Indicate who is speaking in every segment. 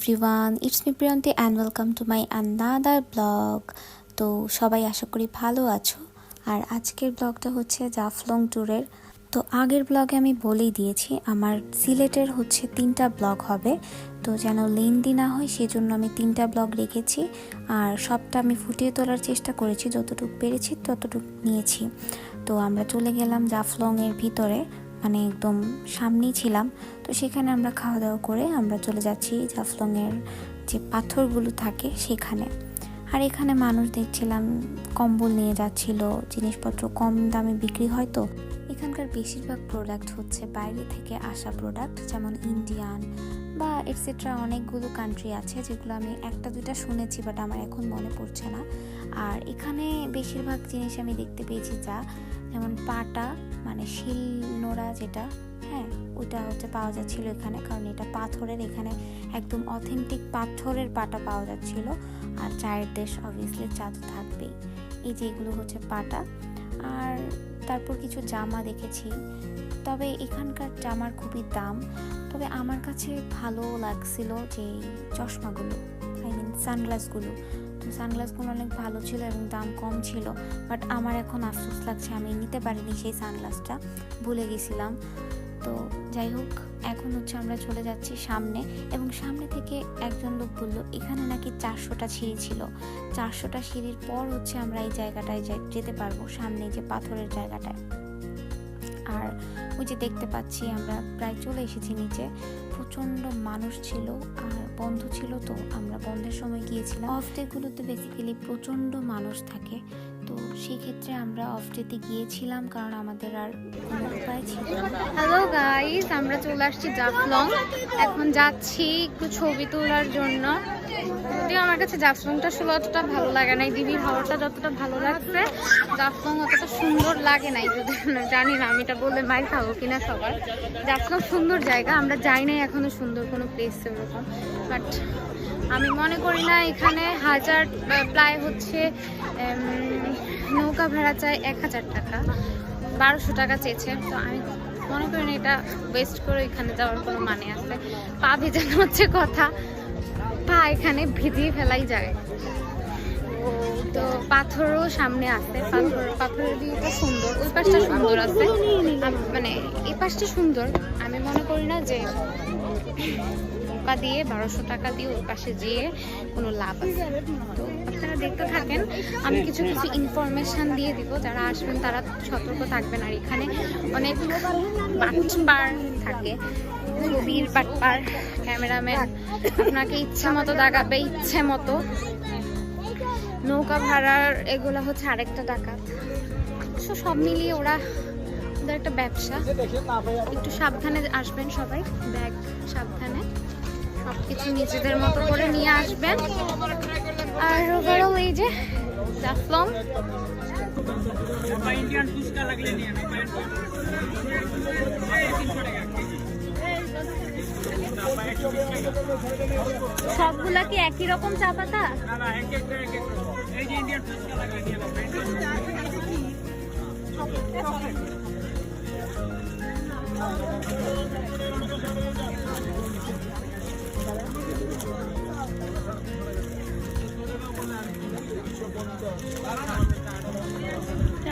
Speaker 1: Everyone, it's me Priyanti and welcome to my another blog. তো সবাই আশা করি ভালো আছো। আর আজকের ব্লগটা হচ্ছে জাফলং ট্যুরের। তো আগের ব্লগে আমি বলেই দিয়েছি আমার সিলেটের হচ্ছে 3টা ব্লগ হবে, তো যেন লেন্দি না হয় সেজন্য আমি 3টা ব্লগ রেখেছি। আর সবটা আমি ফুটিয়ে তোলার চেষ্টা করেছি, যতটুকু পেরেছি ততটুকু নিয়েছি। তো আমরা চলে গেলাম জাফলংয়ের ভিতরে, মানে একদম সামনেই ছিলাম। তো সেখানে আমরা খাওয়া দাওয়া করে আমরা চলে যাচ্ছি জাফলংয়ের যে পাথরগুলো থাকে সেখানে। আর এখানে মানুষ দেখছিলাম কম্বল নিয়ে যাচ্ছিল, জিনিসপত্র কম দামে বিক্রি হয়। তো এখানকার বেশিরভাগ প্রোডাক্ট হচ্ছে বাইরে থেকে আসা প্রোডাক্ট, যেমন ইন্ডিয়ান বা এটসেট্রা অনেকগুলো কান্ট্রি আছে যেগুলো আমি একটা দুইটা শুনেছি বাট আমার এখন মনে পড়ছে না। আর এখানে বেশিরভাগ জিনিস আমি দেখতে পেয়েছি যেমন পাটা, মানে শিল নোড়া যেটা, হ্যাঁ ওইটা হচ্ছে পাওয়া যাচ্ছিল এখানে, কারণ এটা পাথরের, এখানে একদম অথেন্টিক পাথরের পাটা পাওয়া যাচ্ছিল। আর চায়ের দেশ অবভিয়াসলি চা তো থাকবেই। এই যে এগুলো হচ্ছে পাটা। আর তারপর কিছু জামা দেখেছি, তবে এখানকার জামার খুবই দাম। তবে আমার কাছে ভালো লাগছিল যে চশমাগুলো, সানগ্লাসগুলো। তো সানগ্লাসগুলো অনেক ভালো ছিল এবং দাম কম ছিল। বাট আমার এখন আফসোস লাগছে আমি নিতে পারিনি সেই সানগ্লাসটা, ভুলে গেছিলাম। তো যাই হোক, এখন হচ্ছে আমরা চলে যাচ্ছি সামনে, এবং সামনে থেকে একজন লোক বললো এখানে নাকি 400টা সিঁড়ি ছিল। 400টা সিঁড়ির পর হচ্ছে আমরা এই জায়গাটায় যেতে পারবো, সামনে যে পাথরের জায়গাটায়। আর ওই যে দেখতে পাচ্ছি আমরা প্রায় চলে এসেছি নিচে। প্রচণ্ড মানুষ ছিল আর বন্ধ ছিল, তো আমরা বন্ধের সময় গিয়েছিলাম। অফ ডেগুলোতে বেসিক্যালি প্রচণ্ড মানুষ থাকে, তো সেই ক্ষেত্রে আমরা অফ ডেতে গিয়েছিলাম কারণ আমাদের আর কোনো উপায় ছিল না।
Speaker 2: হ্যালো গাইস, আমরা চলে আসছি জাফলং। এখন যাচ্ছি একটু ছবি তোলার জন্য। যদিও আমার কাছে জাফলংটা আসলে অতটা ভালো লাগে নাই, দিদির হাওয়াটা যতটা ভালো লাগছে জাফলং অতটা সুন্দর লাগে নাই। যদি জানি না আমি এটা বললে মাইর খাবো কিনা সবার। জাফলং সুন্দর জায়গা, আমরা যাই নাই এখনো সুন্দর কোনো প্লেস ওরকম। বাট আমি মনে করি না এখানে প্রায় হচ্ছে নৌকা ভাড়া চাই 1000 টাকা, 1200 টাকা চেয়েছে। তো আমি মনে করি না এটা ওয়েস্ট করে এখানে যাওয়ার কোনো মানে আছে। পা ভেজানো হচ্ছে কথা, পা এখানে ভিজিয়ে ফেলাই যায়। তো পাথরও সামনে আছে, পাথরের দিকটা সুন্দর, ওই পাশটা সুন্দর আছে, মানে এই পাশটা সুন্দর। আমি মনে করি না যে নৌকা দিয়ে 1200 টাকা দিয়ে ওই পাশে যেয়ে কোনো লাভ আছে। তো আপনারা দেখতে থাকেন, আমি কিছু কিছু ইনফরমেশন দিয়ে দিব, যারা আসবেন তারা সতর্ক থাকবেন। আর এখানে অনেক বাটপার থাকে, ছবির বাটপার, ক্যামেরাম্যান আপনাকে ইচ্ছে মতো দাগাবে, ইচ্ছে মতো। নৌকা ভাড়ার এগুলা হচ্ছে আরেকটা টাকা। সব মিলিয়ে ওদের একটা ব্যবসা। একটু সাবধানে আসবেন সবাই, ব্যাগ সাবধানে, সবকিছু নিজেদের মতো করে নিয়ে আসবেন। আর ওভারঅল এই যে জাফলং, সবগুলা কি একই রকম চা পাতা?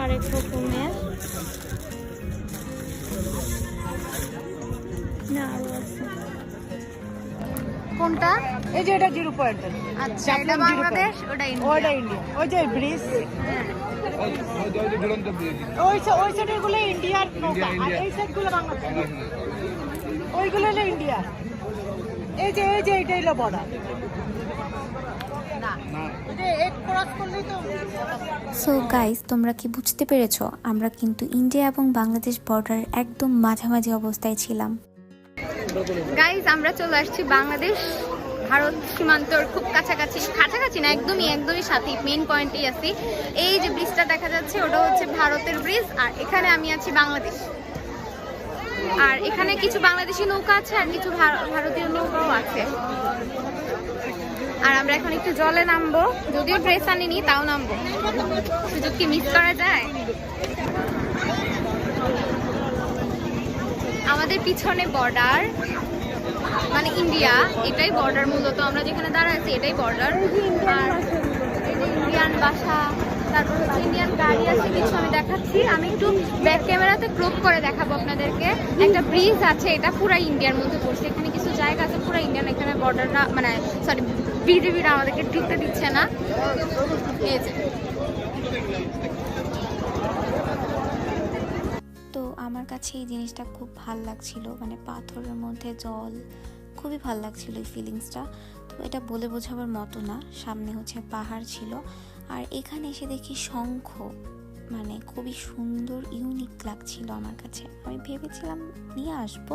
Speaker 2: আরেক রকমের না আরো আছে। কোনটা?
Speaker 3: এই যে এটা 0 পয়েন্ট।
Speaker 2: আচ্ছা, এটা বাংলাদেশ, ওটা ইন্ডিয়া।
Speaker 3: ওটা ইন্ডিয়া। ওই যে ব্রিজ,
Speaker 2: হ্যাঁ,
Speaker 3: ওই সাইডের গুলো ইন্ডিয়ার নৌকা, আর এই সাইড গুলো বাংলাদেশ। ওইগুলো হলো ইন্ডিয়া। এই যে এটাই হলো বর্ডার।
Speaker 1: সো গাইস, তোমরা কি বুঝতে পেরেছো? আমরা কিন্তু ইন্ডিয়া এবং বাংলাদেশ বর্ডারের একদম মাঝামাঝি অবস্থায় ছিলাম।
Speaker 2: গাইজ আমরা চলে আসছি বাংলাদেশ ভারত সীমান্তর খুব কাছাকাছি না, একদমই সাথে মেইন পয়েন্টেই আছি। এই যে ব্রিজটা দেখা যাচ্ছে ওটা হচ্ছে ভারতের ব্রিজ, আর এখানে আমি আছি বাংলাদেশ। আর এখানে কিছু বাংলাদেশি নৌকা আছে আর কিছু ভারতীয় নৌকাও আছে। আর আমরা এখন একটু জলে নামবো, যদিও ড্রেস আনিনি তাও নামবো, সুযোগ কি মিস করা যায়? আমাদের পিছনে বর্ডার, মানে ইন্ডিয়া, এটাই বর্ডার মূলত। আমরা যেখানে দাঁড়ায় আছি এটাই বর্ডার। আর এই যে ইন্ডিয়ান বাসা, তারপর হচ্ছে ইন্ডিয়ান গাড়ি আছে কিছু, আমি দেখাচ্ছি। আমি একটু ব্যাক ক্যামেরাতে ক্রপ করে দেখাবো আপনাদেরকে। একটা ব্রিজ আছে, এটা পুরো ইন্ডিয়ার মধ্যে পড়ছে। এখানে কিছু জায়গা আছে পুরো ইন্ডিয়ান, এখানে বর্ডাররা মানে সরি বিজেপিরা আমাদেরকে ঢুকতে দিচ্ছে না। এই যে
Speaker 1: তো আমার কাছে এই জিনিসটা খুব ভাল লাগছিল, মানে পাথরের মধ্যে জল, খুবই ভাল লাগছিল এই ফিলিংসটা। তো এটা বলে বোঝাবার মতো না। সামনে হচ্ছে পাহাড় ছিল, আর এখানে এসে দেখি শঙ্খ, মানে খুবই সুন্দর ইউনিক লাগছিল আমার কাছে। আমি ভেবেছিলাম নিয়ে আসবো,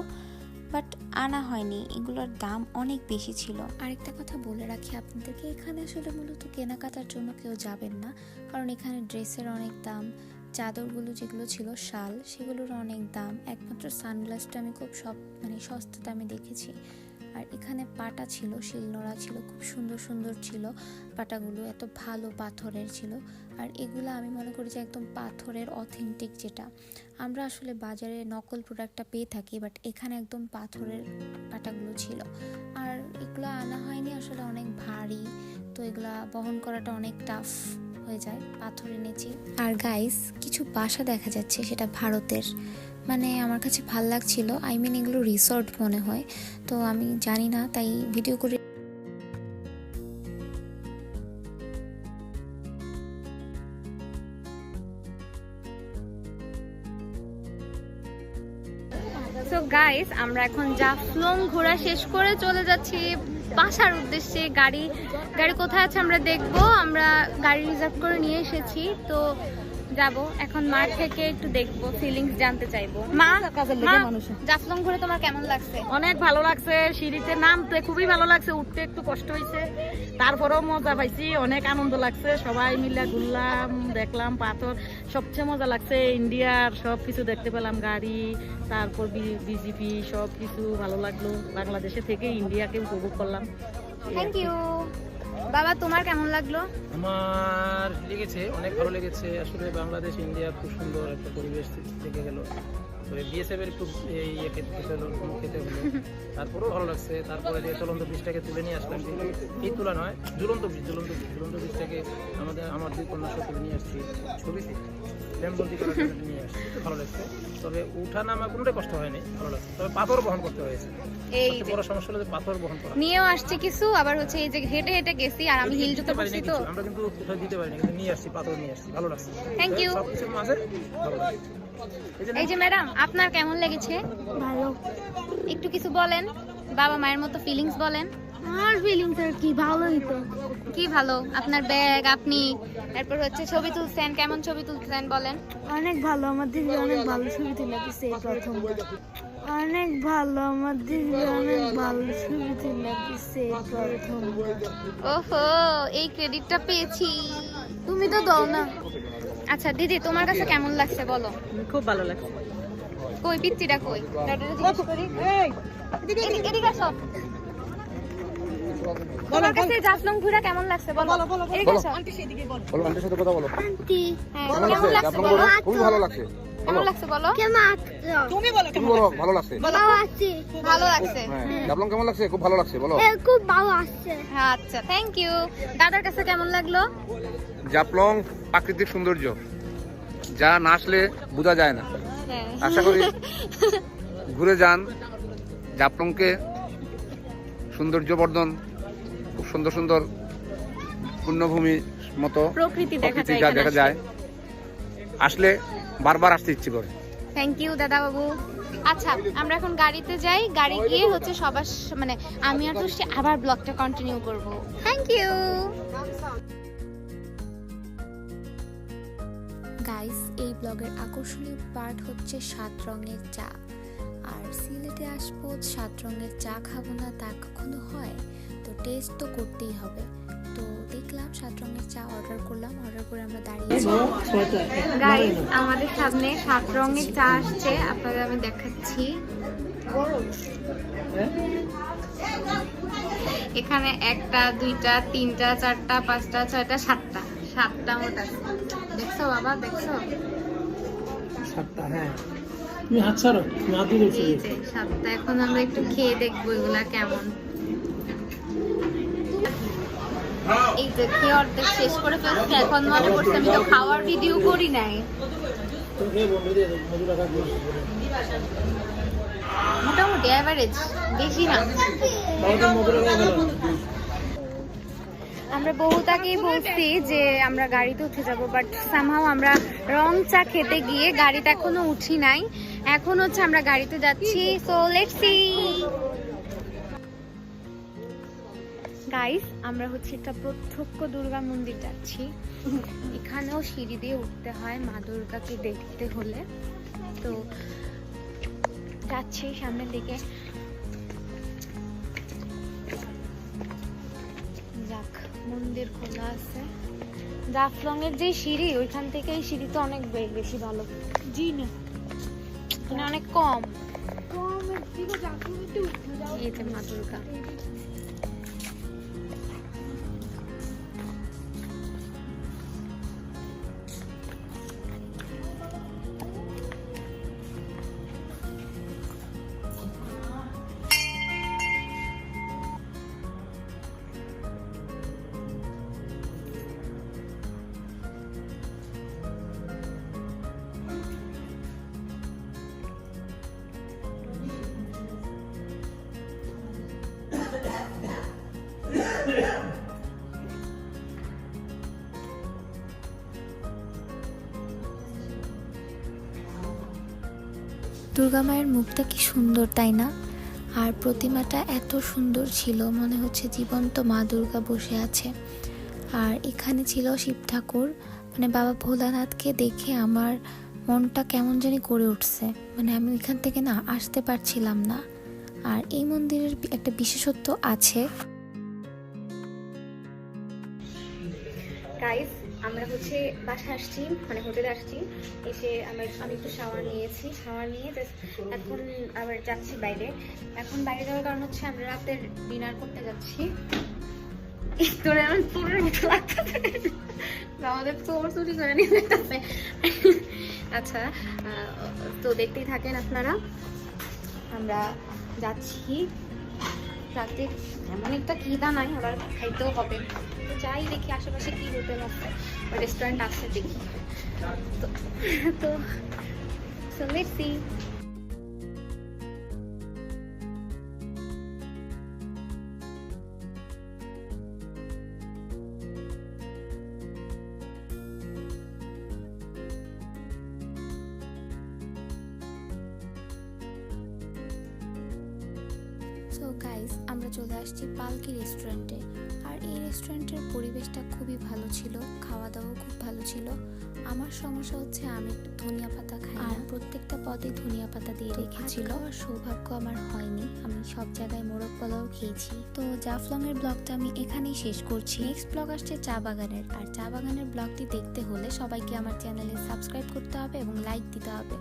Speaker 1: বাট আনা হয়নি, এগুলোর দাম অনেক বেশি ছিল। আরেকটা কথা বলে রাখি আপনাদেরকে, এখানে আসলে মূলত কেনাকাটার জন্য কেউ যাবেন না, কারণ এখানে ড্রেসের অনেক দাম, চাদরগুলো যেগুলো ছিল শাল সেগুলোর অনেক দাম। একমাত্র সানগ্লাসটা আমি খুব মানে সস্তা দামে দেখেছি। আর এখানে পাটা ছিল, শিলনোড়া ছিল, খুব সুন্দর সুন্দর ছিল পাটাগুলো, এত ভালো পাথরের ছিল। আর এগুলো আমি মনে করি যে একদম পাথরের অথেন্টিক, যেটা আমরা আসলে বাজারে নকল প্রোডাক্টটা পেয়ে থাকি, বাট এখানে একদম পাথরের পাটাগুলো ছিল। আর এগুলো আনা হয়নি, আসলে অনেক ভারী, তো এগুলা বহন করাটা অনেক টাফ হয়ে যায়, পাথর এনেছি। আর গাইস, কিছু বাসা দেখা যাচ্ছে, সেটা ভারতের, মানে আমার কাছে ভাল লাগছিল। আই মিন এগুলো রিসর্ট মনে হয়, তো আমি জানি না, তাই ভিডিও করে।
Speaker 2: সো গাইস, আমরা এখন জাফলং ঘোরা শেষ করে চলে যাচ্ছি বাসার উদ্দেশ্যে। গাড়ি কোথায় আছে আমরা দেখবো। আমরা গাড়ি রিজার্ভ করে নিয়ে এসেছি, তো যাব এখন মাঠ থেকে একটু দেখবো, ফিলিংস জানতে চাইবো। মা, জাফলং ঘুরে তোমার কেমন লাগছে?
Speaker 3: অনেক ভালো লাগছে, সিঁড়িতে নামতে খুবই ভালো লাগছে, উঠতে একটু কষ্ট হয়েছে, তারপরেও মজা পাইছি, অনেক আনন্দ লাগছে। সবাই মিলে ঘুরলাম, দেখলাম পাথর, সবচেয়ে মজা লাগছে ইন্ডিয়ার সব কিছু দেখতে পেলাম, গাড়ি, তারপর বিজেপি, সব কিছু ভালো লাগলো। বাংলাদেশে থেকে ইন্ডিয়াকে উপভোগ করলাম।
Speaker 2: Thank you. বাবা, তোমার কেমন লাগলো?
Speaker 4: আমার লেগেছে, অনেক ভালো লেগেছে। আসলে বাংলাদেশ ইন্ডিয়া খুব সুন্দর একটা পরিবেশ থেকে গেল। বিএসএফ এর একটু খেতে হলো, তারপরেও ভালো লাগছে। তারপরে যে চলন্ত ব্রিজটাকে তুলে নিয়ে আসলাম, এই তোলা নয়, ঝুলন্ত ব্রিজটাকে আমার দুই কন্যা সহ তুলে নিয়ে আসছি, ছবিতে ফ্যামবন্দি করার জন্য নিয়ে আসছি, ভালো লাগছে। তবে উঠা নামা কোনোটাই কষ্ট হয়নি, ভালো লাগছে। তবে পাথর বহন করতে হয়েছে,
Speaker 2: এই
Speaker 4: বড় সমস্যা হলো যে পাথর বহন করা।
Speaker 2: নিয়েও আসছে কিছু, আবার হচ্ছে এই যে হেঁটে হেঁটে গেছি, আর আমি হিল জুতো পরছি, তো
Speaker 4: আমরা কিন্তু কোথাও দিতে পারিনি, কিন্তু নিয়ে আসছি, পাথর নিয়ে আসছি, ভালো লাগছে।
Speaker 2: Thank you.
Speaker 4: সবকিছুর মাঝে ভালো লাগছে।
Speaker 2: এই যে ম্যাডাম, আপনার কেমন লেগেছে?
Speaker 5: ভালো।
Speaker 2: একটু কিছু বলেন, বাবা মায়ের মতো ফিলিংস বলেন।
Speaker 5: আমার ফিলিংস আর কি, ভালোই তো।
Speaker 2: কি ভালো? আপনার ব্যাগ, আপনি তারপর হচ্ছে ছবি তুলছেন, কেমন ছবি তুলছেন বলেন।
Speaker 5: অনেক ভালো, আমার দিদি অনেক ভালো ছবি তুলে দিচ্ছে এই প্রথমবার। অনেক ভালো, আমার দিদি অনেক ভালো ছবি তুলে দিচ্ছে এই প্রথমবার।
Speaker 2: ওহো, এই ক্রেডিটটা পেয়েছি।
Speaker 5: তুমি তো দাও না।
Speaker 2: আচ্ছা দিদি, তোমার কাছে কেমন লাগছে বলো।
Speaker 3: খুব ভালো লাগছে।
Speaker 2: কই পিত্তিটা কই? দাদারে জিজ্ঞেস করি। এদিকে আসো। তোমার কাছে জাফলং ঘোরা কেমন লাগছে বলো। এদিকে আসো।
Speaker 3: আন্টি সেদিকে বল।
Speaker 6: বলো, আন্টির সাথে কথা বলো।
Speaker 5: আন্টি
Speaker 2: হ্যাঁ,
Speaker 6: কেমন
Speaker 2: কেমন লাগছে
Speaker 6: লাগছে?
Speaker 2: বলো।
Speaker 6: খুবই ভালো লাগছে।
Speaker 2: কেমন লাগছে বলো।
Speaker 5: কেমন আছো?
Speaker 3: তুমি বলো
Speaker 6: তুমি
Speaker 3: কেমন
Speaker 6: বলো,
Speaker 3: লাগছে?
Speaker 6: ভালো লাগছে।
Speaker 5: ভালো আছি।
Speaker 2: ভালো লাগছে।
Speaker 6: হ্যাঁ, জাফলং কেমন লাগছে? খুব ভালো লাগছে, বলো।
Speaker 5: খুব ভালো আসছে।
Speaker 2: আচ্ছা, থ্যাংক ইউ। দাদার কাছে কেমন লাগলো?
Speaker 6: জাফলং প্রাকৃতিক সৌন্দর্য, যা না আসলে বোঝা যায় না।
Speaker 2: হ্যাঁ।
Speaker 6: আশা করি ঘুরে যান জাফলংকে, সৌন্দর্য বর্ধন, খুব সুন্দর সুন্দর পূর্ণভূমি মতো
Speaker 2: প্রকৃতি দেখা
Speaker 6: প্রকৃতি
Speaker 2: যায়
Speaker 6: যা
Speaker 2: এখানে
Speaker 6: দেখা যায়, আসলে বারবার আসতে ইচ্ছে করে।
Speaker 2: থ্যাংক ইউ দাদা বাবু। আচ্ছা, আমরা এখন গাড়িতে যাই, গাড়ি গিয়ে হচ্ছে সবার মানে আমি আর তুষ্টি আবার ব্লগটা কন্টিনিউ করব। Thank you.
Speaker 1: গাইস, এই ব্লগের আকর্ষণীয় পার্ট হচ্ছে 7 রঙের চা। আর সিলেটে আসবো, 7 রঙের চা খাবো না তা কখনো হয়? তো টেস্ট তো করতেই হবে। তো দেখলাম 7 রঙের চা অর্ডার করলাম, অর্ডার করে আমরা দাঁড়িয়েছি।
Speaker 2: গাইস, আমাদের সামনে 7 রঙের চা আসছে, আপনাদের আমি দেখাচ্ছি। এখানে 1টা 2টা 3টা 4টা 5টা 6টা 7টা মোট আছে। দেখছো বাবা, দেখছো?
Speaker 4: 7টা, হ্যাঁ। তুমি হাত ছাড়ো, তুমি হাত দিয়ে
Speaker 2: এই যে সাতটা, এখন আমরা একটু খেয়ে দেখবো এগুলা কেমন। এই যে খেয়ে অর্ধেক শেষ করে ফেলছি, এখন মনে পড়ছে আমি তো খাওয়ার ভিডিও করি নাই।
Speaker 4: তুমি বন্ধু দিয়ে মধু রাখা
Speaker 2: মোটামুটি অ্যাভারেজ, বেশি না।
Speaker 4: মধু রাখা গেল।
Speaker 2: আমরা বহুত আগেই বলছি যে আমরা গাড়িতে উঠে যাব, বাট সামহাও আমরা রং চা খেতে গিয়ে গাড়িতে এখনো উঠি নাই। এখন হচ্ছে আমরা গাড়িতে যাচ্ছি, সো লেটস সি। গাইস, আমরা হচ্ছে একটা প্রত্যক্ষ দুর্গা মন্দির যাচ্ছি। এখানেও সিঁড়ি দিয়ে উঠতে হয় মা দুর্গাকে দেখতে হলে। তো যাচ্ছি সামনের দিকে। যাক, মন্দির খোলা আছে। জাফলং এর যে সিঁড়ি, ওইখান থেকে এই সিঁড়িতে অনেক বেশি ভালো। জি না, মানে অনেক কম। এই যে মা দুর্গা।
Speaker 1: দুর্গা মায়ের মুখটা কি সুন্দর, তাই না? আর প্রতিমাটা এত সুন্দর ছিল, মনে হচ্ছে জীবন্ত মা দুর্গা বসে আছে। আর এখানে ছিল শিব ঠাকুর, মানে বাবা ভোলানাথকে দেখে আমার মনটা কেমন জানি করে উঠছে, মানে আমি ওইখান থেকে না আসতে পারছিলাম না। আর এই মন্দিরের একটা বিশেষত্ব আছে।
Speaker 2: গাইস, আমরা হচ্ছে বাসা আসছি, মানে হোটেলে আসছি। এসে আমি একটু শাওয়ার নিয়েছি, শাওয়ার নিয়ে জাস্ট এখন আবার যাচ্ছি বাইরে। এখন বাইরে যাওয়ার কারণ হচ্ছে আমরা রাতের ডিনার করতে যাচ্ছি। তোরে আমার চোরের মতো লাগতেছে, আমাদের চোর চুরি করে নিয়ে যেতেছে। আচ্ছা, তো দেখতেই থাকেন আপনারা। আমরা যাচ্ছি, রাতে এমন একটা খিদা নাই, আবার খাইতেও হবে। তো যাই দেখি আশেপাশে কি হোটেল আছে বা রেস্টুরেন্ট আছে দেখি। তো so let's see.
Speaker 1: So guys, আমরা চলে আসছি পালকি রেস্টুরেন্টে। আর এই রেস্টুরেন্টের পরিবেশটা খুবই ভালো ছিল, খাওয়া দাওয়াও খুব ভালো ছিল। আমার সমস্যা হচ্ছে আমি ধনিয়া পাতা খাই না, আর প্রত্যেকটা পদে ধনিয়া পাতা দিয়ে রেখেছিল। আর সৌভাগ্য আমার হয়নি, আমি সব জায়গায় মোরগ পোলাও খেয়েছি। তো জাফলং এর ব্লগটা আমি এখানেই শেষ করছি। নেক্সট ব্লগ আসছে চা বাগানের, আর চা বাগানের ব্লগটি দেখতে হলে সবাইকে আমার চ্যানেলে সাবস্ক্রাইব করতে হবে এবং লাইক দিতে হবে।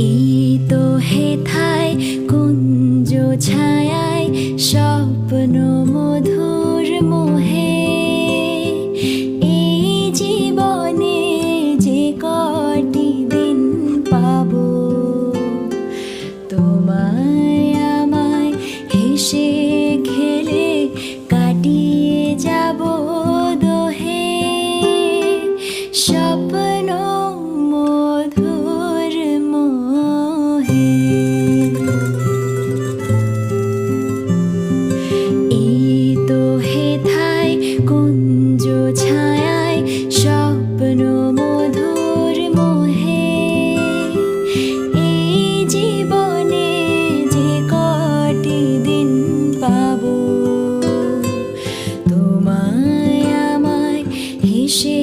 Speaker 7: এই তো হেথায় কুঞ্জ ছায়ায় স্বপ্ন মধুর মোহে, এই জীবনে যে কটি দিন পাবো, তোমায় আমায় হেসে খেলে কাটিয়ে যাব দোহে, স্বপ্ন মধুর মোহে। এই তো হেথায় কুঞ্জ ছায়ায় স্বপ্ন মধুর মোহে, এই জীবনে যে কটি দিন পাবো, তোমায় আমায় হেসে